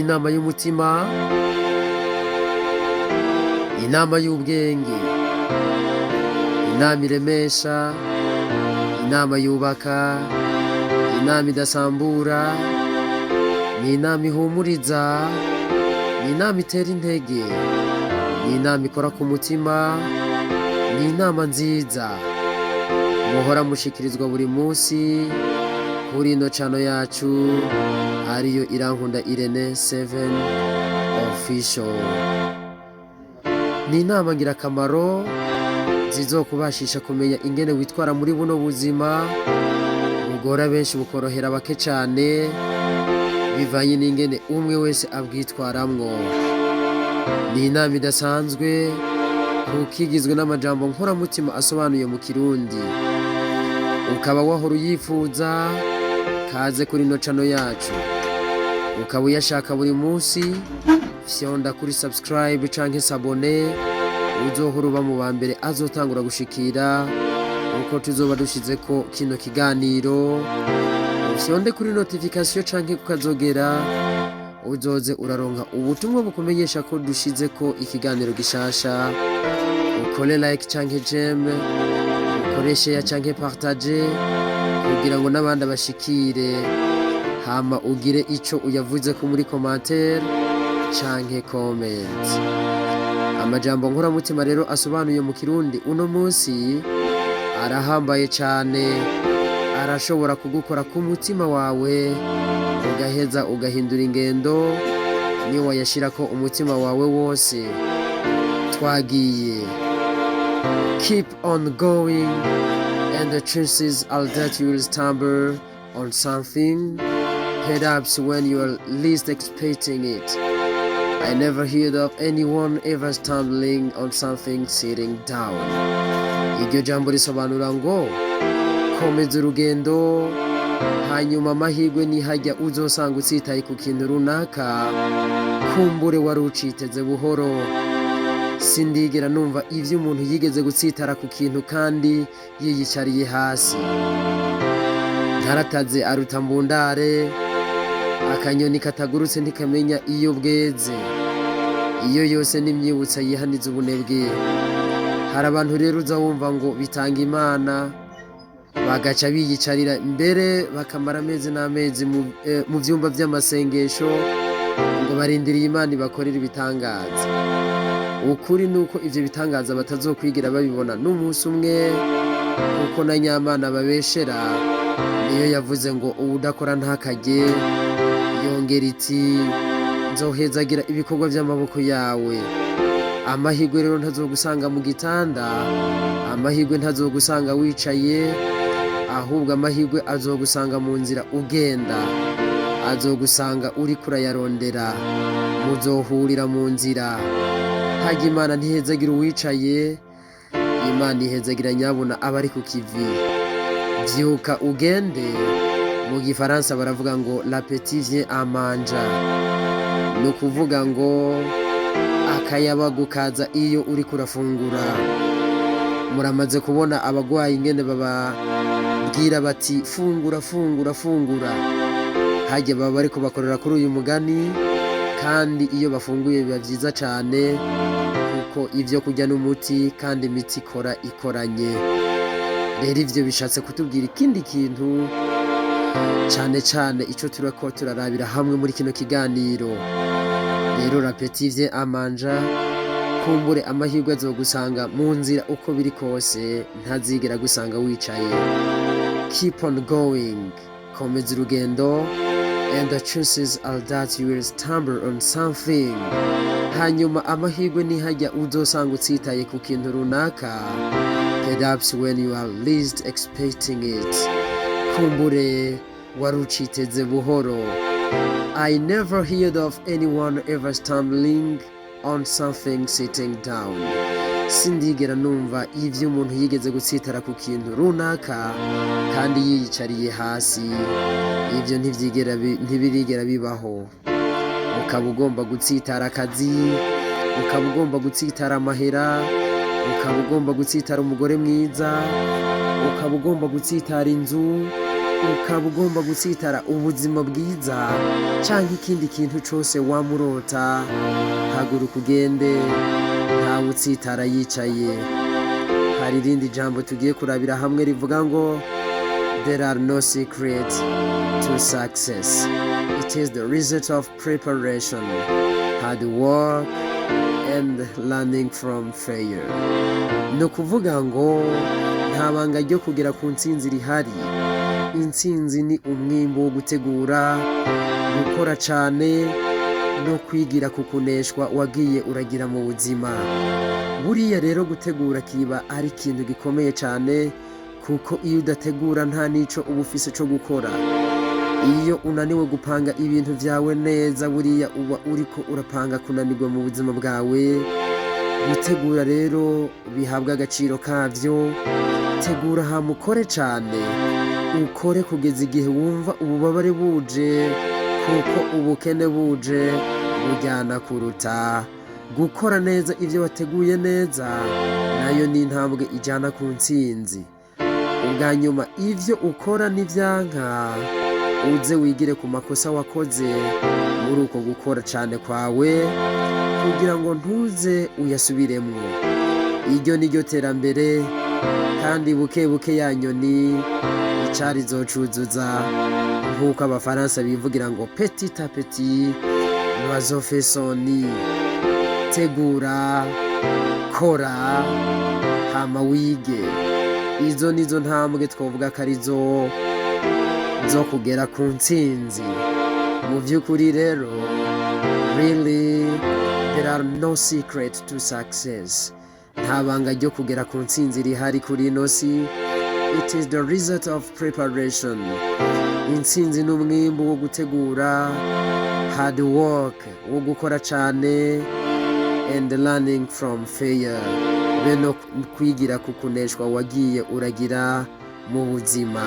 inama y'umutima, inama y'ubwenge, inama iremesha, inama yubaka, inama idasambura, ni inama ihumuriza, ni inama itera intege, ni inama ikora ku mutima, ni inama nziza muhora mushikirizwa buri munsi kuri ino chano yacu ariyo Irankunda Irene 7 official. Ni inama ngirakamaro zizokubashisha kumenya ingene witwara muri buno buzima bugora benshi bukorohera bake cyane bivanye n'ingene umwe wese abwitwaramwo. Ni inama idasanzwe kukigizwe n'amajambo nkoramutima asobanuye mu Kirundi. Ukaba wahora uyifuza, kaze kuri ino chano yacu. Ukaba uyashaka buri munsi, fyonda kuri subscribe canke sabone, uzohora uba mu bambere azotangura gushikira uko tuzoba dushizeko kino kiganiro. Fyonde kuri notification canke kukazogera, uzoze uraronka ubutumwa bukumenyesha ko dushizeko ikiganiro gishasha. Ukole like canke j'aime, ukore share canke partage kugira ngo n'abandi bashikire, hama ugire ico uyavuze ko muri commentaire canke comment. Amajambo nkoramutima rero asobanuye mu Kirundi uno munsi arahambaye cyane, arashobora kugukora ku mutima wawe ugaheza ugahindura ingendo ni wayashirako umutima wawe wose. Twagiye. Keep on going, and the chances are that you will stumble on something, perhaps when you are least expecting it. I never heard of anyone ever stumbling on something sitting down. Iryo jambo risobanura ngo komeza urugendo, hanyuma amahirwe nihajya uzosanga utsitaye ku kintu runaka, kumbure wari uciteze buhoro. Sindigera numva ivyo umuntu yigeze gutsitara ku kintu kandi yiyicariye hasi. Ntarataze aruta mbundare, akanyoni katagurutse ntikamenya iyo bweze. Iyo yose nimyibutsa yihaniza ubunebwe. Hari abantu rero uza wumva ngo bitanga Imana, bagaca biyicarira mbere bakamara amezi n'amezi mu vyumba vy'amasengesho ngo barindiriye Imana ibakorera ibitangaza. Ukuri nuko ivyo bitangaza batazokwigira babibona n'umunsi umwe, kuko na Nyamana babeshera niyo yavuze ngo ubudakora ntakajye, yongera iti nzohezagira ibikorwa by'amaboko yawe. Amahirwe rero ntazogusanga mu gitanda, amahirwe ntazogusanga wicaye, ahubwo amahirwe azogusanga mu nzira ugenda, azogusanga uri kurayarondera, muzohurira mu nzira. Hajya Imana ntihezagira uwicaye, Imana ihezagira nyabuna abari ku kivi. Vyuka ugende, mu gifaransa baravuga ngo l'appétit vient à manger, no kuvuga ngo akayabagu kaza iyo uri kurafungura. Muramaze kubona abagwayi ingene bababwira bati fungura fungura fungura, hajya baba bariko bakorera kuri uyu mugani, kandi iyo bafunguye biba vyiza cane kuko ivyo kurya n'umuti, kandi imiti ikora ikoranye. Rero ivyo bishatse kutubwira ikindi kintu cane cane ico turako turarabira hamwe muri kino kiganiro. Rero l'appétit vient à manger, kumbure amahirwe azogusanga mu nzira uko biri kose, ntazigera gusanga wicaye. Keep on going, komeza urugendo, and the chances are that you will stumble on something. Hanyuma amahirwe nihajya uzosanga utsitaye ku kintu runaka, perhaps when you are least expecting it, kumbure wari uciteze buhoro. I never heard of anyone ever stumbling on something sitting down. Sindigera numva ivyo umuntu yigeze gutsitara ku kintu runaka kandi yiyicariye hasi. Ivyo ntibirigera bibaho. Ukaba ugomba gutsitara akazi, ukaba ugomba gutsitara amahera, ukaba ugomba gutsitara umugore mwiza, ukaba ugomba gutsitara inzu, ukaba ugomba gutsitara ubuzima bwiza canke ikindi kintu cose wamurota, haguruka ugende ntawe utsitara yicaye. Hari irindi jambo tugiye kurabira hamwe rivuga ngo there are no secret to success. It is the result of preparation, hard work and learning from failure. Ni ukuvuga ngo nta banga ryo kugera ku ntsinzi rihari. Intsinzi ni umwimbo wo gutegura, gukora cane no kwigira ku kuneshwa wagiye uragira mu buzima. Buriya rero gutegura kiba ari ikintu gikomeye cane, kuko iyo udategura nta nico uba ufise co gukora. Iyo unaniwe gupanga ibintu vyawe neza, buriya uba uriko urapanga kunanirwa mu buzima bwawe. Gutegura rero bihabwa agaciro kavyo. Tegura hama ukore cane, ukore kugeza igihe wumva ububabare buje, kuko ubukene buje bujyana kuruta gukora neza. Ivyo wateguye neza nayo ni intambwe ijana ku ntsinzi. Ubwa nyuma ivyo ukora nivyanka, uze wigire ku makosa wakoze muri uko gukora cane kwawe, kugira ngo ntuze uyasubiremwo. Iryo ni ryo terambere, kandi buke buke ya nyoni icari zocuzuza, nk'uko abafaransa bivugira ngo petit à petit l'oiseau fait son nid. Tegura, kora, hama wige. Izo nizo ntambwe twovuga ko arizo zo kugera ku ntsinzi. Mu vy'ukuri rero, really there are no secret to success. Nta banga ryo kugera ku ntsinzi rihari kuri ino si. It is the result of preparation. Intsinzi ni umwimbu wo gutegura, hard work wo gukora cane, and learning from failure, beno kwigira ku kuneshwa wagiye uragira mu buzima.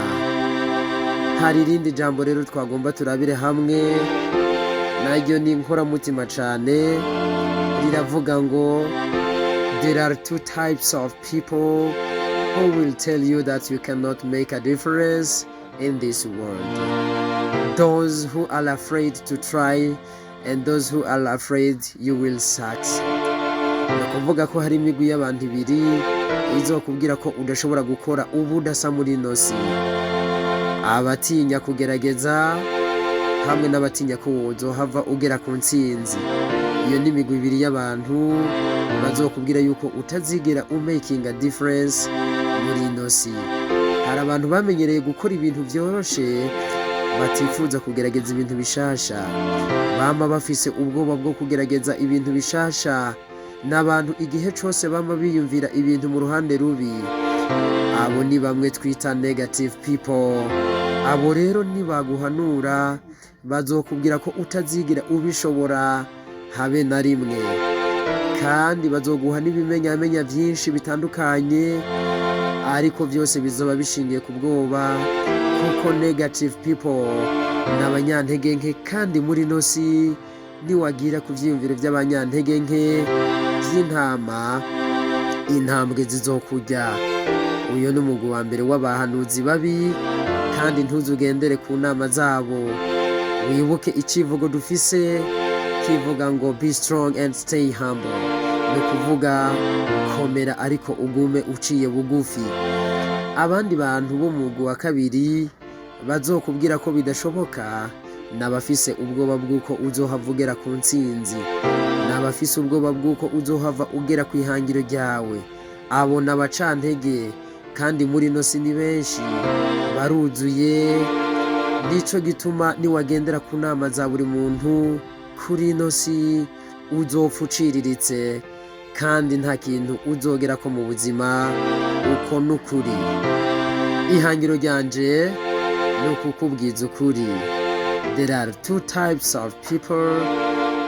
Hari irindi jambo rero twagomba turabire hamwe, naryo ni inkoramutima cane, riravuga ngo there are two types of people who will tell you that you cannot make a difference in this world. Those who are afraid to try and those who are afraid you will succeed. Ni ukuvuga ko hari imigwi y'abantu ibiri izokubwira ko udashobora gukora ubu udasa muri ino si. Abatinya kugerageza hamwe n'abatinya ko wozohava ugera ku ntsinzi. Iyo ni imigwi ibiri y'abantu bazokubwira yuko utazigera umaking a difference muri ino si. Hari abantu bamenyereye gukora ibintu vyoroshe, batifuza kugerageza ibintu bishasha. Bama bafise ubwoba bwo kugerageza ibintu bishasha. N'abantu igihe cose bama biyumvira ibintu mu ruhande rubi. Abo ni bamwe twita negative people. Abo rero nibaguhanura, bazokubwira ko utazigira ubishobora habe na rimwe, kandi bazoguha n'ibimenyamenya vyinshi bitandukanye, ariko vyose bizoba bishingiye ku bwoba, kuko negative people n'abanyantege nke. Kandi muri ino si niwagira ku vyiyumviro vy'abanyantege nke vy'intama, intambwe zizokurya. Uyo ni umugwi wa mbere w'abahanuzi babi, kandi ntuzugendere ku nama zabo. Wibuke icivugo dufise kivuga ngo be strong and stay humble. Ni ukuvuga komera ariko ugume uciye bugufi. Abandi bantu bo mu mugwi wa kabiri bazokubwira ko bidashoboka, n'abafise ubwoba bw'uko uzohava ugera ku ntsinzi, n'abafise ubwoba bw'uko uzohava ugera ku ihangiro ryawe. Abo n'abacantege, kandi muri ino si ni benshi, baruzuye. Nico gituma niwagendera ku nama za buri muntu kuri ino si uzopfa uciriritse, kandi nta kintu uzogerako mu buzima. Uko n'ukuri. Ihangiro ryanje ni ukukubwiza ukuri. There are two types of people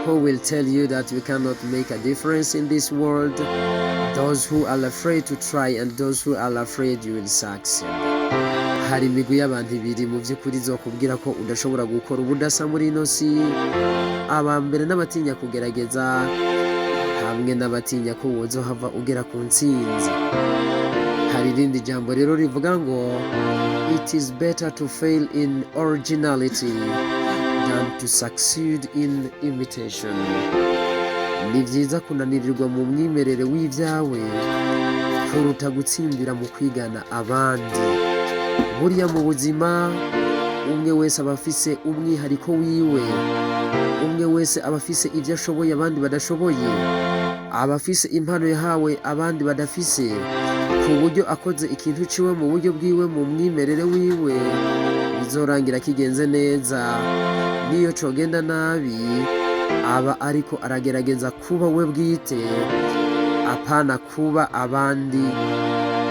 who will tell you that you cannot make a difference in this world. Those who are afraid to try and those who are afraid you will succeed. Hari imigwi y'abantu ibiri mu vy'ukuri zokubwira ko udashobora gukora ubudasa muri ino si. Abambere n'abatinya kugerageza, hamwe n'abatinya ko wozohava ugera ku ntsinzi. hari irindi jambo rero rivuga ngo it is better to fail in originality than to succeed in imitation. Ni byiza kunanirirwa mu mwimerere w'ibyawe kuruta gutsindira mu kwigana abandi. Buriya mu buzima umwe wese aba afise umwihariko wiwe, umwe wese aba afise ibyo ashoboye abandi badashoboye, aba afise impano yahawe abandi badafise, ku buryo akoze ikintu ciwe mu buryo bwiwe mu mwimerere wiwe bizorangira kigenze neza. Niyo cogenda nabi aba ariko aragerageza kuba we bwite apana kuba abandi.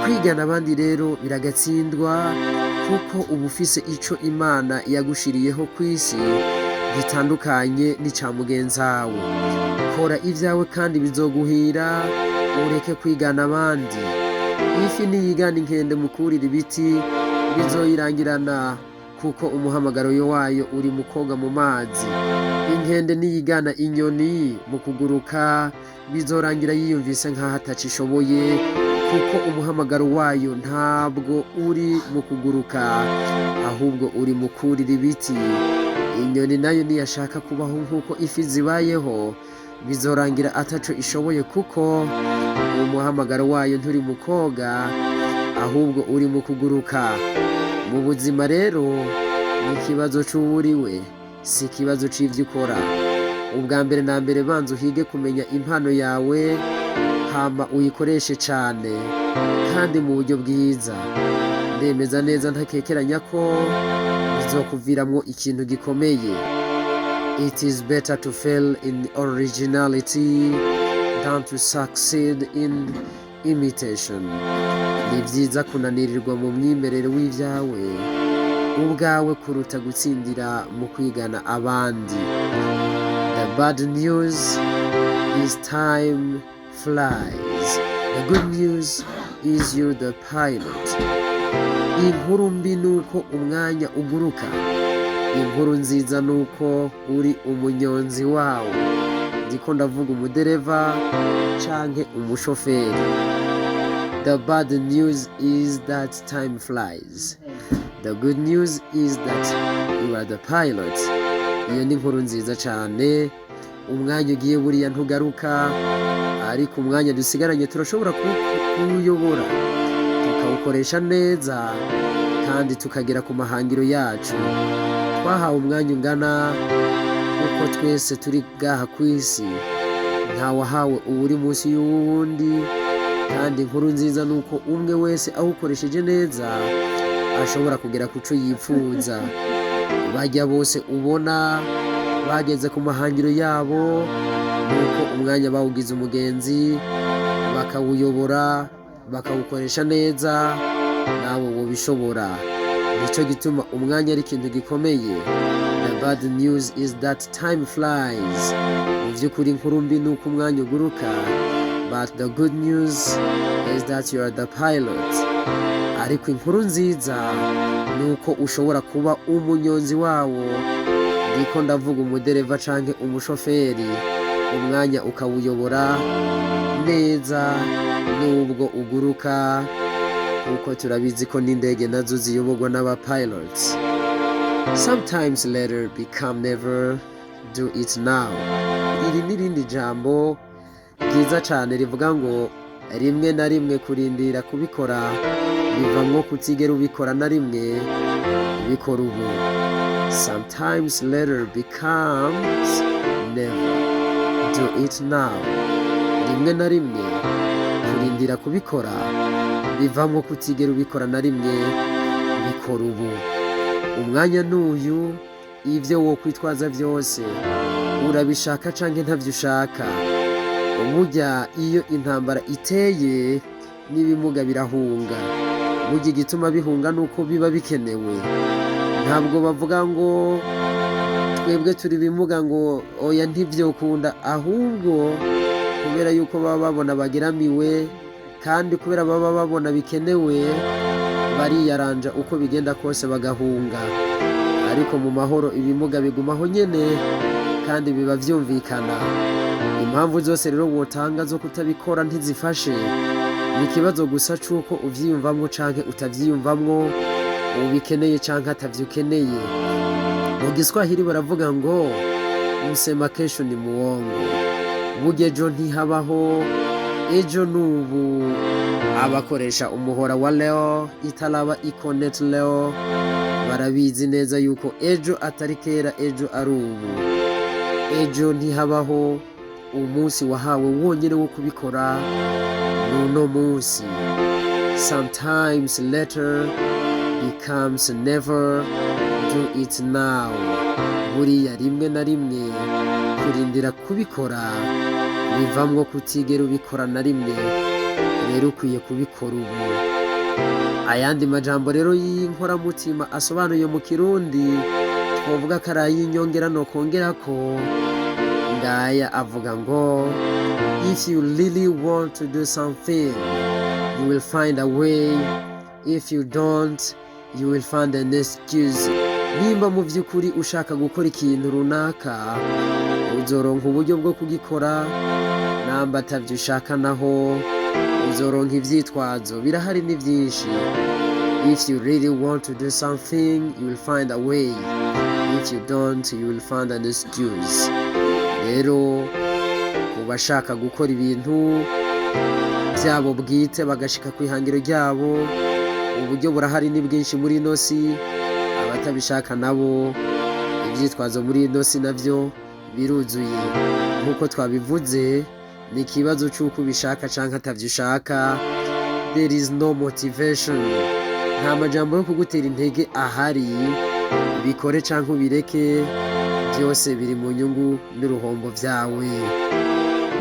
Kwigana abandi rero biragatsindwa kuko uba ufise ico Imana yagushiriyeho kw'isi gitandukanye n'ica mugenzawe. Kora ibyawe kandi bizoguhira, ureke kwigana abandi. Ifi niyigana inkende mukurira ibiti bizoyirangirana kuko umuhamagaro wayo uri mu koga mu mazi. Inkende niyigana inyoni mu kuguruka bizorangira yiyumvise nk'aho atacishoboye kuko umuhamagaro wayo ntabwo uri mu kuguruka ahubwo uri mu kurira ibiti. Inyoni nayo niyashaka kubaho nk'uko ifi zibayeho bizorangira ataco ishoboye kuko umuhamagaro wayo nturi mu koga ahubwo uri mu kuguruka. Mu buzima rero ni ikibazo c'uwuriwe, si ikibazo c'ivyo ukora. Ubwa mbere na mbere banza uhige kumenya impano yawe, hama uyikoreshe cane kandi mu buryo bwiza. Ndemeza neza ntakekeranya ko bizokuviramwo ikintu gikomeye. It is better to fail in originality than to succeed in imitation. Ni byiza kunanirirwa mu mwimerere w'ibyawe ubwawe kuruta gutsindira mu kwigana abandi. The bad news is time flies. The good news is you're the pilot. Inkuru mbi nuko umwanya uguruka. Inkuru nziza nuko uri umunyonzi wawo. Ndiko ndavuga umudereva canke umushoferi. The bad news is that time flies. The good news is that you are the pilot. Iyo ni inkuru nziza cane. Umwanya ugiye buriya ntugaruka, ariko umwanya dusigaranye turashobora kuwuyobora tukawukoresha neza kandi tukagera ku mahangiro yacu. Twahawe umwanya ungana uko twese turi gaha kw'isi, ntawahawe uwuri munsi y'uwundi. Kandi inkuru nziza nuko umwe wese awukoresheje neza ashobora kugera kuco yipfuza. Bajya bose ubona bageze ku mahangiro yabo nuko umwanya bawugize umugenzi, bakawuyobora bakawukoresha neza, nawe wobishobora. Nico gituma umwanya ari ikintu gikomeye. The bad news is that time flies. Mu vy'ukuri inkuru mbi nuko umwanya uguruka, but the good news is that you are the pilot. Ariko inkuru nziza nuko ushobora kuba umunyonzi wawo. Ndiko ndavuga umudereva canke umushoferi. Umwanya ukawuyobora neza nubwo uguruka, kuko turabizi ko n'indege nazo ziyoborwa n'aba pilots. Sometimes later become never, do it now. Iri n'irindi jambo ryiza cane rivuga ngo rimwe na rimwe kurindira kubikora bivamwo kutigera ubikora na rimwe, bikora ubu. Sometimes later becomes never, do it now. Rimwe na rimwe kurindira kubikora bivamwo kutigera ubikora na rimwe, bikora ubu. Umwanya n'uyu, ivyo wokwitwaza vyose urabishaka canke ntavyo ushaka. Burya iyo intambara iteye n'ibimuga birahunga. Burya igituma bihunga nuko biba bikenewe. Ntabwo bavuga ngo twebwe turi bimuga ngo oya ntivyokunda, ahubwo kubera yuko baba babona bageramiwe kandi kubera baba babona bikenewe bariyaranja uko bigenda kose bagahunga. Ariko mu mahoro ibimuga bigumaho nyene kandi biba vyumvikana. Impamvu zose rero wotanga zo kutabikora ntizifashe. ni ikibazo gusa c'uko uvyiyumvamwo canke utavyiyumvamwo, ubikeneye canke atavyukeneye. Mu Giswahili baravuga ngo msema kesho ni muongo, burya ejo ntihabaho, ejo n'ubu. Abakoresha umuhora wa leo itaraba ikonet leo barabizi neza yuko ejo atari kera, ejo ari ubu. Ejo ntihabaho, umunsi wahawe wonyene wo kubikora n'uno munsi. Sometimes later becomes never, do it now. Buriya rimwe na rimwe kurindira kubikora bivamwo kutigera ubikora na rimwe, rero ukwiye kubikora ubu. Ayandi majambo rero y'inkoramutima asobanuye mu Kirundi twovuga ko ari ay'inyongera no kongerako, ngaya avuga ngo if you really want to do something you will find a way, if you don't you will find an excuse. Nimba mu vy'ukuri ushaka gukora ikintu runaka uzoronka uburyo bwo kugikora, namba atavyo ushaka naho uzoronka ivyitwazo. Birahari ni vyinshi. If you really want to do something you will find a way, if you don't you will find an excuse. Rero ku bashaka gukora ibintu byabo bwite bagashika ku ihangiro ryabo, uburyo burahari ni bwinshi muri ino si. Abatabishaka nabo ivyitwazo muri ino si navyo biruzuye. Nkuko twabivuze, ni ikibazo c'uko ubishaka canke atavyushaka. There is no motivation, nta majambo yo kugutera intege ahari. Bikore canke ubireke, byose biri mu nyungu n'uruhombo vyawe.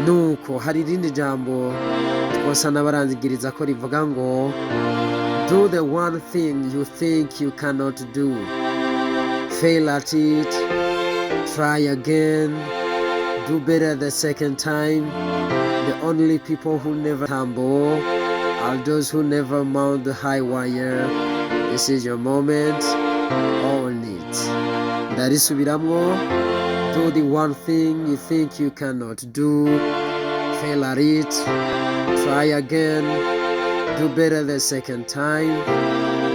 Nuko hari irindi jambo twosa n'abarangiriza ko rivuga ngo do the one thing you think you cannot do, fail at it, try again, do better the second time. The only people who never tumble are those who never mount the high wire. This is your moment, own it. Ndarisubiramwo, do the one thing you think you cannot do, fail at it, try again, do better the second time.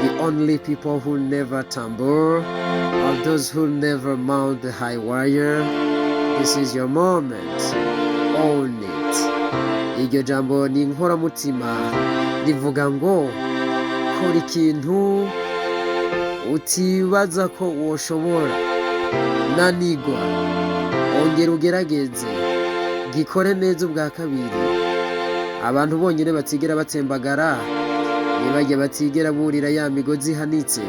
The only people who never tumble are those who never mount the high wire. This is your moment, own it. Iryo jambo ni inkoramutima rivuga ngo kora ikintu utibaza ko woshobora, nanigwa ongera ugerageze, gikore neza ubwa kabiri. Abantu bonyine batigera batsembagara, nibajye batigera burira ya migozi ihanitse.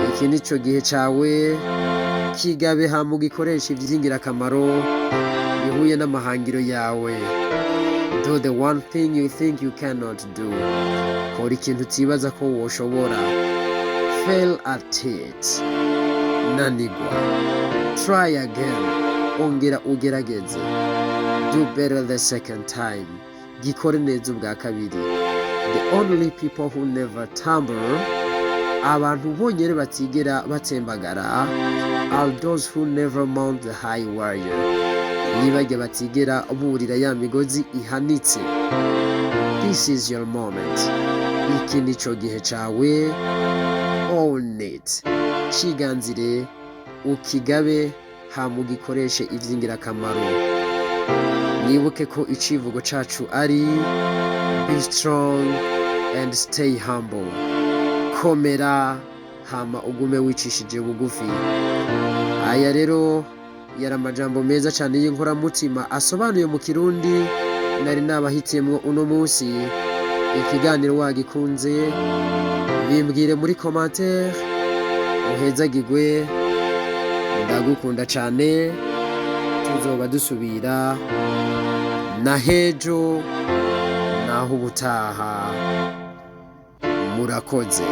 Iki nico gihe cawe, kigabe hama ugikoresha ivy'ingirakamaro bihuye n'amahangiro yawe. Do the one thing you think you cannot do. Kora ikintu utibaza ko woshobora. Fail at it, nanigwa. Try again, ongera ugerageze. Do better the second time, gikore neza ubwa kabiri. The only people who never tumble, abantu bonyene batigera batsembagara, are those who never mount the high wire. Nibajye batigera burira ya migozi ihanitse. This is your moment. Iki nico gihe cawe, own it. Ciganzire, ukigabe hama ugikoreshe ivy'ingirakamaro. Nibuke ko icivugo cacu ari be strong and stay humble. Komera hama ugume wicishije bugufi. Aya rero yari amajambo meza cyane y'inkoramutima asobanuye mu Kirundi nari nabahitiyemwo uno munsi. Ikiganiro wagikunze bimbwire muri commentaire, uhezagirwe. Ndagukunda cyane, tuzoba dusubira na hejo naho ubutaha. Murakoze.